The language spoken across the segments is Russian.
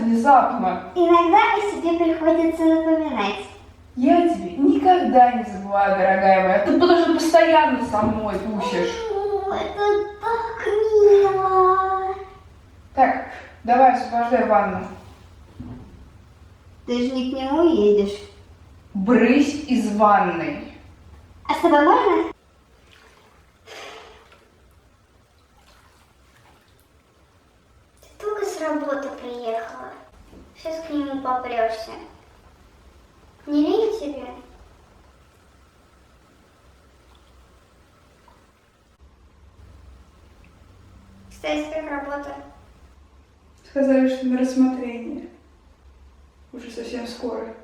внезапно. Иногда и себе приходится напоминать. Я тебе никогда не забываю, дорогая моя. Ты потому что постоянно со мной тусишь. О, это так мило. Так, давай, освобождай ванну. Ты же не к нему едешь. Брысь из ванной. А с тобой можно? Ты только с работы приехала. Сейчас к нему попрешься. Не лень тебе? Кстати, как работа? Сказали, что на рассмотрение. Уже совсем скоро.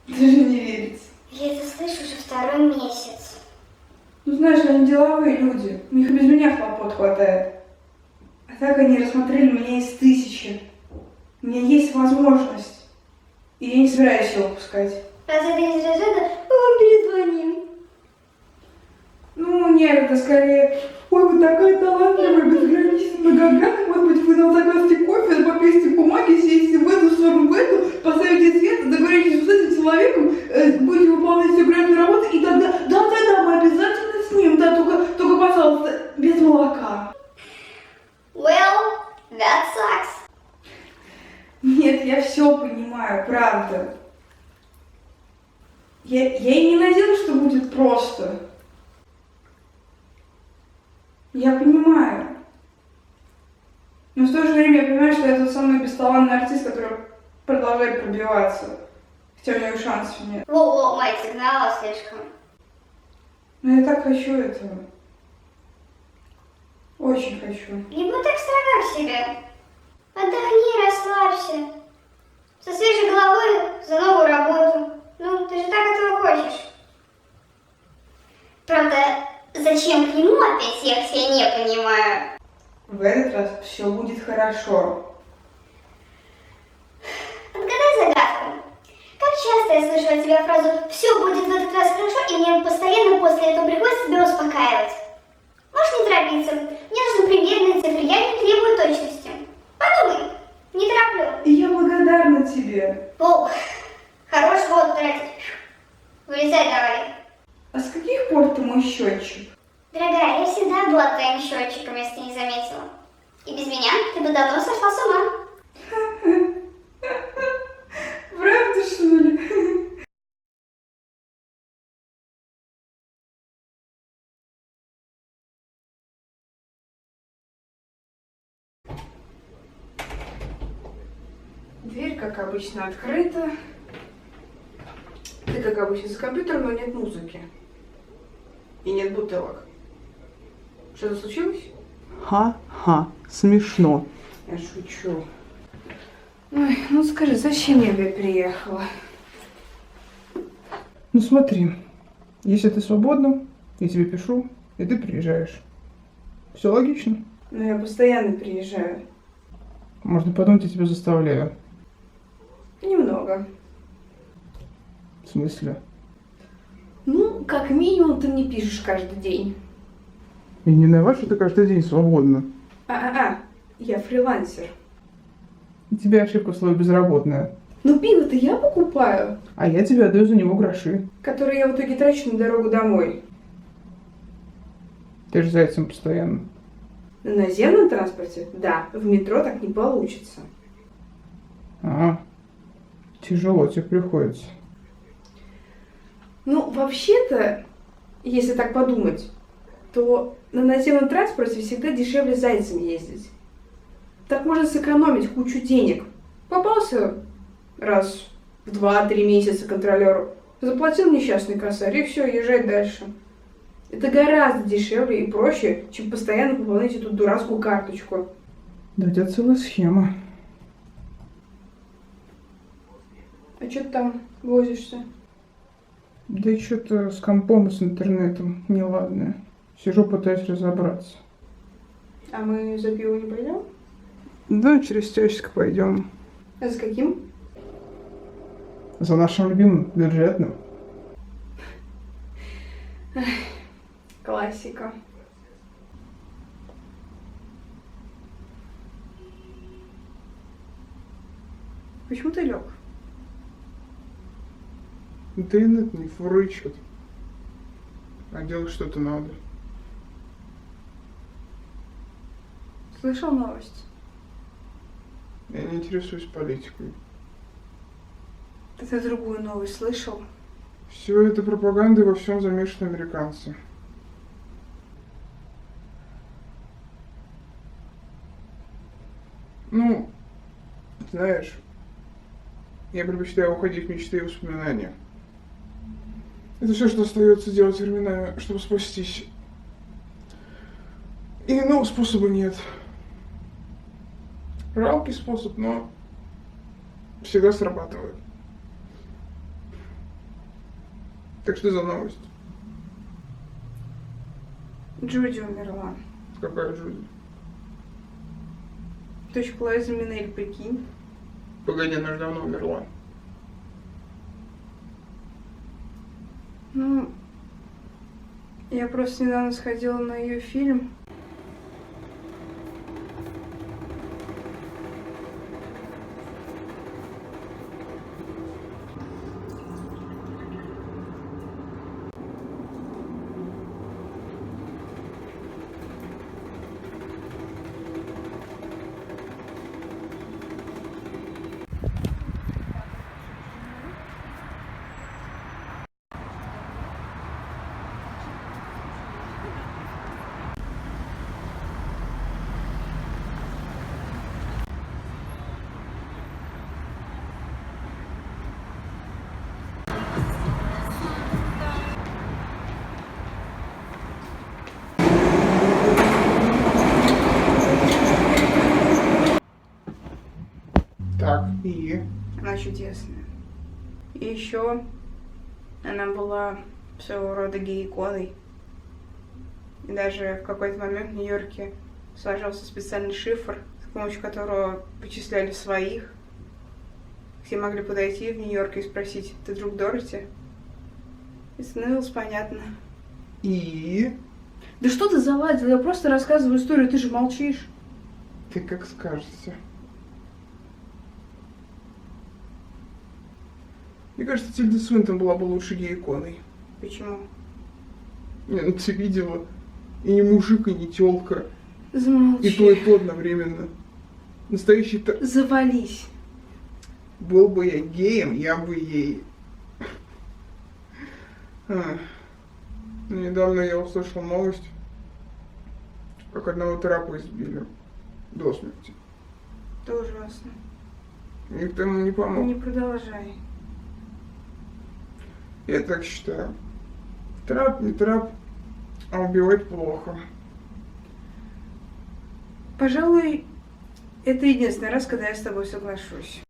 Даже не верится. Я это слышу уже второй месяц. Ну знаешь, они деловые люди. У них и без меня хлопот хватает. А так они рассмотрели меня из 1000. У меня есть возможность. И я не собираюсь ее упускать. Разве ты не зря вам перезвоним? Ну нет, это скорее... Ой, вы такая талантливая, безгранично многогранная. Может быть, вы нам закажете кофе, попейте бумаги, сесть в эту сторону, в эту, поставите свет, договоритесь с этим человеком, будете выполнять все график работы, и тогда, да-да-да, мы обязательно снимем, да, только, пожалуйста, без молока. Well, that sucks. Нет, я все понимаю, правда. Я и не надеялась, что будет просто. Я понимаю. Но в то же время я понимаю, что я тот самый бесталанный артист, который продолжает пробиваться. Хотя у него шансов нет. Во-во, мать сигнала слишком. Но я так хочу этого. Очень хочу. Не будь так строга к себе. Отдохни, расслабься. Со свежей головой за новую работу. Ну, ты же так этого хочешь. Правда, зачем к нему опять ехать, я не понимаю. В этот раз все будет хорошо. Отгадай загадку. Как часто я слышу от тебя фразу «все будет в этот раз хорошо», и мне постоянно после этого приходится себя успокаивать. Можешь не торопиться. Мне нужны примерные цифры, я не требую точности. Подумай, не тороплю. И я благодарна тебе. О, хорош воду тратить. Вылезай давай. А с каких пор ты мой счетчик? Дорогая, я всегда была твоим счетчиком, если ты не заметила. И без меня ты бы давно сошла с ума. Правда, что ли? Дверь, как обычно, открыта. Ты, как обычно, за компьютером, но нет музыки. И нет бутылок. Что-то случилось? Ха-ха, смешно. Я шучу. Ой, ну скажи, зачем я опять приехала? Ну смотри, если ты свободна, я тебе пишу, и ты приезжаешь. Все логично? Ну я постоянно приезжаю. Можно подумать, я тебя заставляю. Немного. В смысле? Ну, как минимум, ты мне пишешь каждый день. И не виноват, что ты каждый день свободна. Я фрилансер. У тебя ошибка в слове безработная. Ну пиво-то я покупаю, А я тебе отдаю за него гроши. которые я в итоге трачу на дорогу домой. Ты же за этим постоянно. На наземном транспорте? Да, в метро так не получится. Ага. Тяжело тебе приходится. Ну, вообще-то, если так подумать, то на наземном транспорте всегда дешевле зайцем ездить. Так можно сэкономить кучу денег. Попался раз в 2-3 месяца контролеру, заплатил несчастный косарь и все, езжай дальше. Это гораздо дешевле и проще, чем постоянно пополнять эту дурацкую карточку. Да, у тебя целая схема. А что ты там возишься? Да что-то с компом и с интернетом неладное. Сижу, пытаюсь разобраться. А мы за пиво не пойдем? Да, через часик пойдем. А за каким? За нашим любимым бюджетным. Классика. Почему ты лег? Интернет не фурычит. А делать что-то надо. Слышал новость? Я не интересуюсь политикой. Ты другую новость слышал? Все это пропаганда, и во всем замешаны американцы. Ну, знаешь, я предпочитаю уходить в мечты и воспоминания. Это все, что остается делать временами, чтобы спастись. И иного способа нет. Жалкий способ, но всегда срабатывает. Так что за новость? Джуди умерла. Какая Джуди? Дочка Лайза Минель, прикинь. Погоди, она же давно умерла. Ну, я просто недавно сходила на ее фильм. Так, и... Она чудесная. И еще она была своего рода гей-иконой. И даже в какой-то момент в Нью-Йорке сложился специальный шифр, с помощью которого вычисляли своих. Все могли подойти в Нью-Йорк и спросить: ты друг Дороти? И становилось понятно. И... Да что ты заладил? Я просто рассказываю историю, ты же молчишь. Ты как скажете. Мне кажется, Тильда Свинтон была бы лучше гей-иконой. Почему? Не, ну ты видела. И не мужик, и не тёлка. Замолчи. И то одновременно. Настоящий... Завались. Был бы я геем, я бы ей... Недавно я услышал новость, как одного трапа избили до смерти. Это ужасно. Никто ему не помог. Не продолжай. Я так считаю. Трап, не трап, а убивать плохо. Пожалуй, это единственный раз, когда я с тобой соглашусь.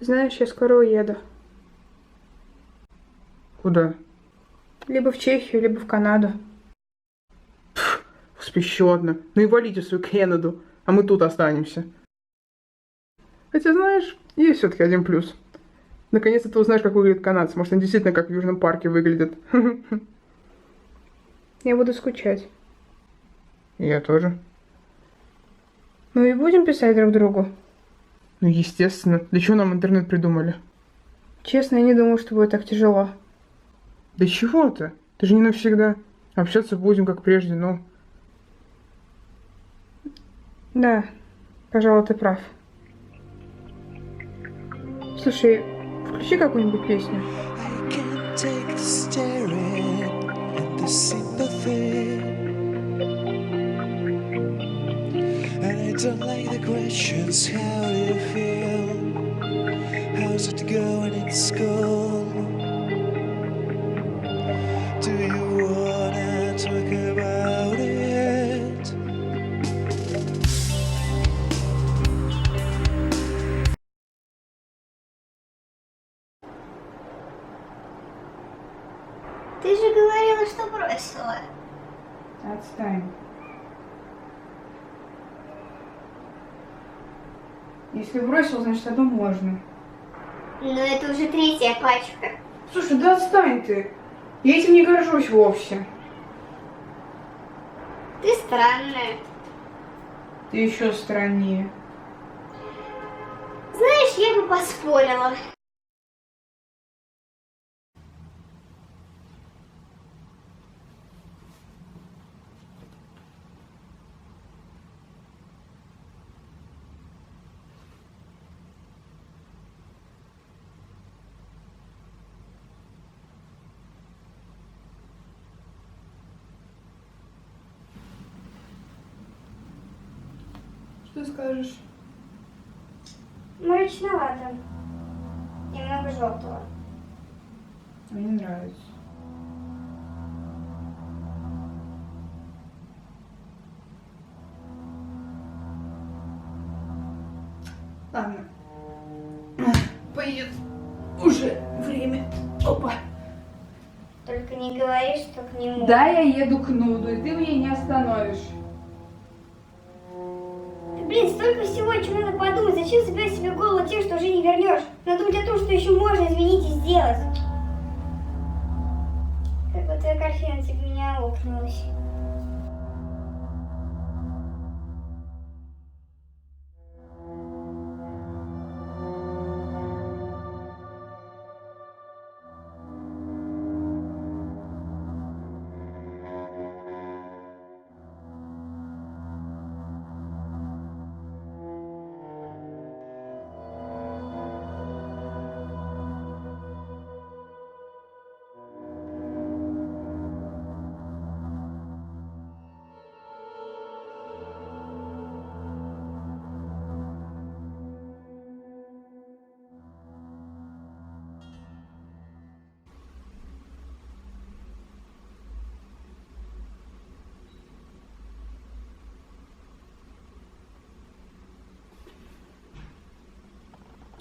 Знаешь, я скоро уеду. Куда? Либо в Чехию, либо в Канаду. Еще одна. Ну и валите свою Канаду, а мы тут останемся. Хотя, знаешь, есть все-таки один плюс. Наконец-то ты узнаешь, как выглядит канадцы. Может, они действительно как в Южном парке выглядят. Я буду скучать. Я тоже. Ну и будем писать друг другу. Ну, естественно. Для чего нам интернет придумали? Честно, я не думала, что будет так тяжело. Да чего ты? Ты же не навсегда. Общаться будем, как прежде, но... Да, пожалуй, ты прав. Слушай, включи какую-нибудь песню. I can't take the staring and the sympathy, and I don't like the questions. How do you feel? How's it going in school? Do you wanna talk about it? Ты же говорила, что бросила. Отстань. Если бросил, значит, одно можно. Но это уже третья пачка. Слушай, да отстань ты. Я этим не горжусь вовсе. Ты странная. Ты еще страннее. Знаешь, я бы поспорила. Что скажешь? Мрачновато. Немного желтого. Мне нравится. Ладно. Поеду. Уже время. Опа. Только не говори, что к нему. Да, я еду к Нуду, и ты меня не остановишь. Блин, столько всего, о чем надо подумать. Зачем забивать себе в голову тем, что уже не вернешь? Надо думать о том, что еще можно изменить и сделать. Как будто картина типа меня окнулась.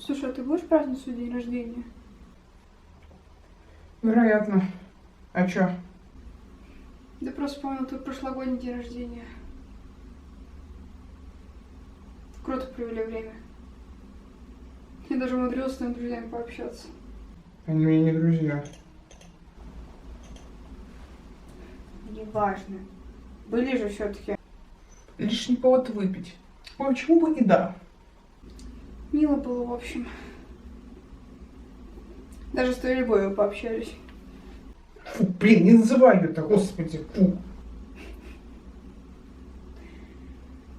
Слушай, а ты будешь праздновать свой день рождения? Вероятно. А чё? Да просто вспомнил твой прошлогодний день рождения. Круто провели время. Я даже умудрилась с твоими друзьями пообщаться. Они мне не друзья. Неважно. Были же все-таки. Лишний повод выпить. Ой, почему бы и да? Мило было, в общем. Даже с твоей любовью пообщались. Фу, блин, не называй ее так, господи, фу.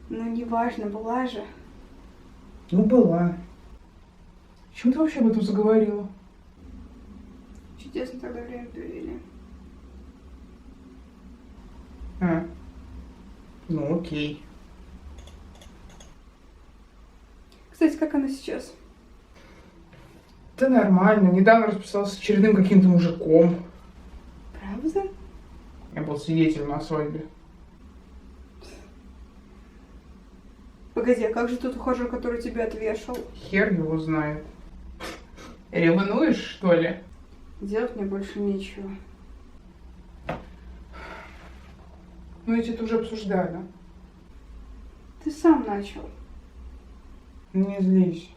Ну, неважно, была же. Ну, была. Почему ты вообще об этом заговорила? Чудесно тогда время провели. А, ну окей. Кстати, как она сейчас? Да нормально, недавно расписался с очередным каким-то мужиком. Правда? Я был свидетелем на свадьбе. Погоди, а как же тот ухажер, который тебя отвешал? Хер его знает. Ревнуешь, что ли? Делать мне больше нечего. Ну, эти это уже обсуждали. Ты сам начал. Не злись.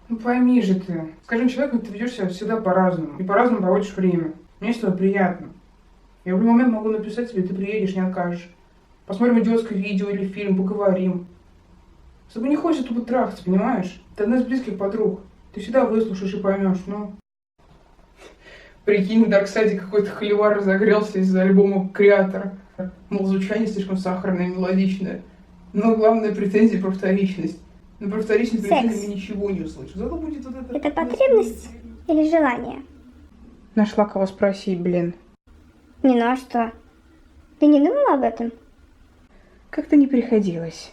Ну пойми же ты. С каждым человеком ты ведешь себя всегда по-разному. И по-разному проводишь время. Мне с тобой приятно. Я в любой момент могу написать тебе, ты приедешь, не откажешь. Посмотрим идиотское видео или фильм, поговорим. С тобой не хочется тупо трахаться, понимаешь? Ты одна из близких подруг. Ты всегда выслушаешь и поймешь, ну. Прикинь, в Дарксайде какой-то холивар разогрелся из-за альбома Креатора. Мол, звучание слишком сахарное и мелодичное. Но главная претензия про вторичность. Но про вторичность претензии я ничего не услышу. Зато будет вот это... Это потребность или желание? Нашла кого спросить, блин. Не, ну а что? Ты не думала об этом? Как-то не приходилось.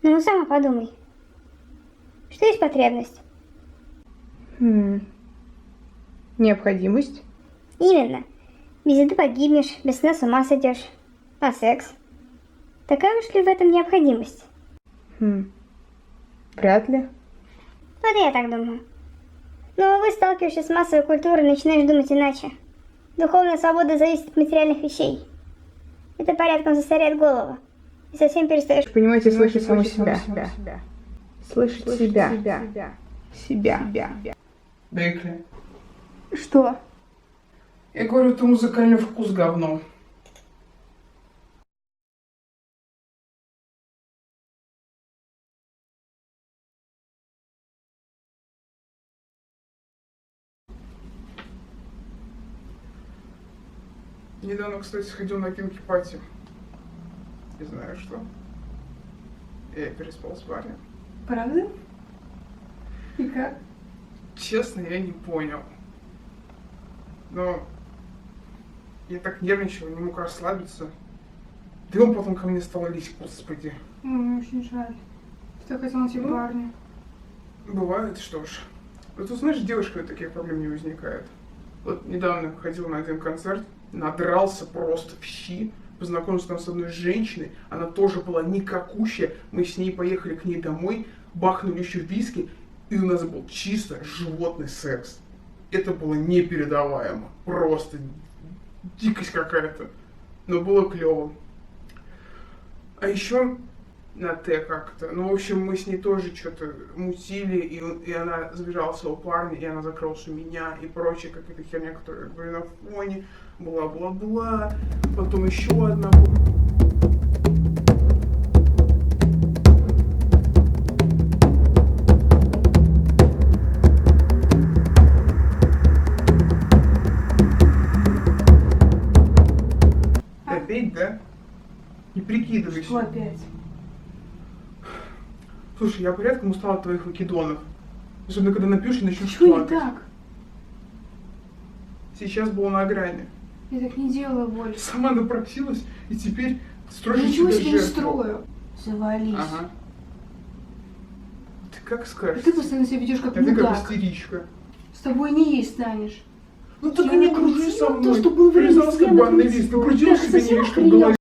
Ну, сама подумай. Что есть потребность? Необходимость? Именно. Без еды погибнешь, без сна с ума сойдешь. А секс? Такая уж ли в этом необходимость? Вряд ли. Вот и я так думаю. Но, увы, сталкиваешься с массовой культурой, начинаешь думать иначе. Духовная свобода зависит от материальных вещей. Это порядком засоряет голову. И совсем перестаешь Понимаете, слышать саму себя. Слышать себя. Себя. Бекли. Что? Я говорю, ты музыкальный вкус говно. Недавно, кстати, сходил на кинки-пати. Не знаю что. Я переспал с парнем. Правда? И как? Честно, я не понял. Но я так нервничал, не мог расслабиться. Да и он потом ко мне стал лезть, господи. Мне очень жаль. Ты хотел найти парня. Бывает, что ж. Вот тут, знаешь, с девушкой таких проблем не возникает. Вот недавно ходил на один концерт, надрался просто в щи, познакомился там с одной женщиной, она тоже была никакущая, мы с ней поехали к ней домой, бахнули еще виски, и у нас был чисто животный секс. Это было непередаваемо, просто дикость какая-то, но было клево. А еще на Т как-то, ну, в общем, мы с ней тоже что-то мутили, и она забежала своего парня, и она закрылась у меня, и прочая какая-то херня, которая были на фоне, бла-бла-бла, потом еще одна. Опять, да? Не прикидывайся. Что опять? Слушай, я порядком устала от твоих выкидонов. Особенно, когда напьешь и начнешь Что не плакать. так? Сейчас было на грани. Я так не делаю больше. Сама напросилась, и теперь Я строишь ничего себя себе не жертву. строю. Завались. Ага. Ты как А скажешь? ты постоянно себя ведешь как А ты как мудак. истеричка. С тобой не есть станешь. Ну так Я и не кружи накрутила со мной. то, что было время, Привязалась я как банный накрутила. лист. Накрутила Ты себе не совсем видишь, что в охренела? голове.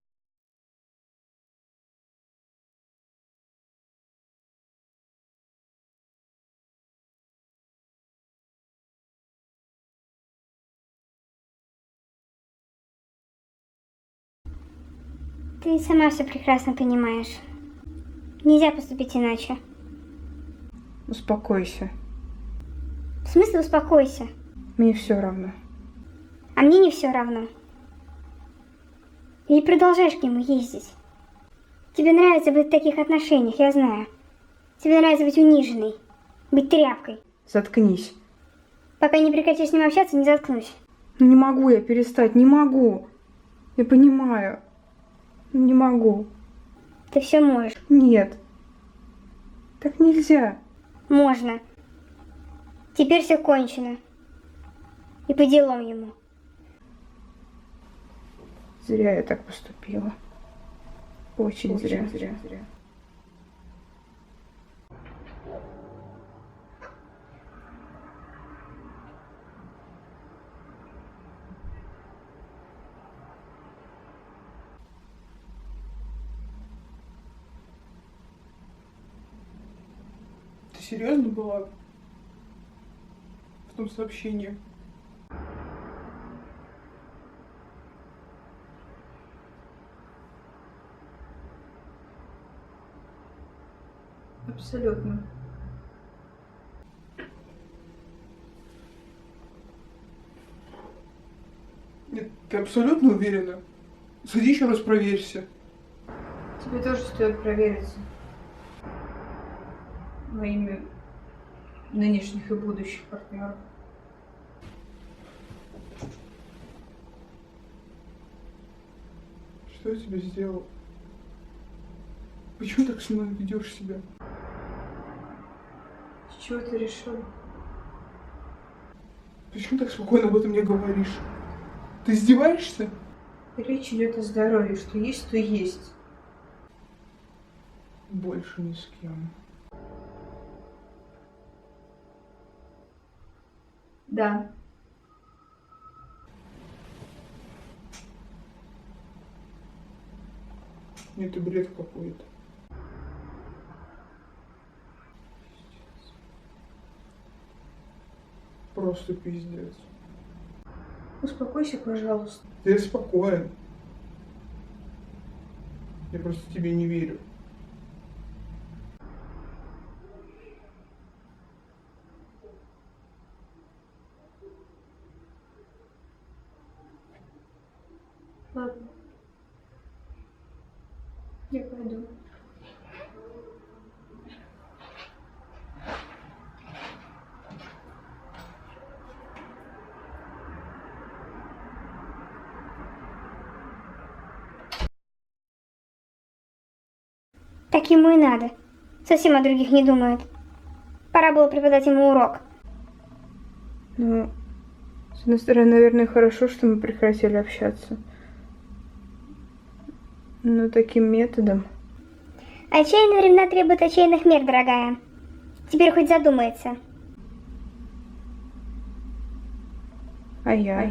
Ты сама все прекрасно понимаешь. Нельзя поступить иначе. Успокойся. В смысле успокойся? Мне все равно. А мне не все равно. И продолжаешь к нему ездить. Тебе нравится быть в таких отношениях, я знаю. Тебе нравится быть униженной, быть тряпкой. Заткнись. Пока не прекратишь с ним общаться, не заткнусь. Ну не могу я перестать, не могу. Я понимаю. Не могу. Ты все можешь. Нет. Так нельзя. Можно. Теперь все кончено. И по делам ему. Зря я так поступила. Очень зря. Ты серьезно была в том сообщении? Абсолютно. Нет, ты абсолютно уверена? Сходи еще раз проверься. Тебе тоже стоит провериться. Во имя нынешних и будущих партнеров. Что я тебе сделал? Почему так со мной ведешь себя? С чего ты решил? Почему так спокойно об этом не говоришь? Ты издеваешься? Речь идет о здоровье. Что есть, то есть. Больше ни с кем. Да. Это бред какой-то. Просто пиздец. Успокойся, пожалуйста. Да я спокоен. Я просто тебе не верю. виду. Так ему и надо. Совсем о других не думает. Пора было преподать ему урок. Ну, с одной стороны, наверное, хорошо, что мы прекратили общаться. Но таким методом... Отчаянные времена требуют отчаянных мер, дорогая. Теперь хоть задумается. А я?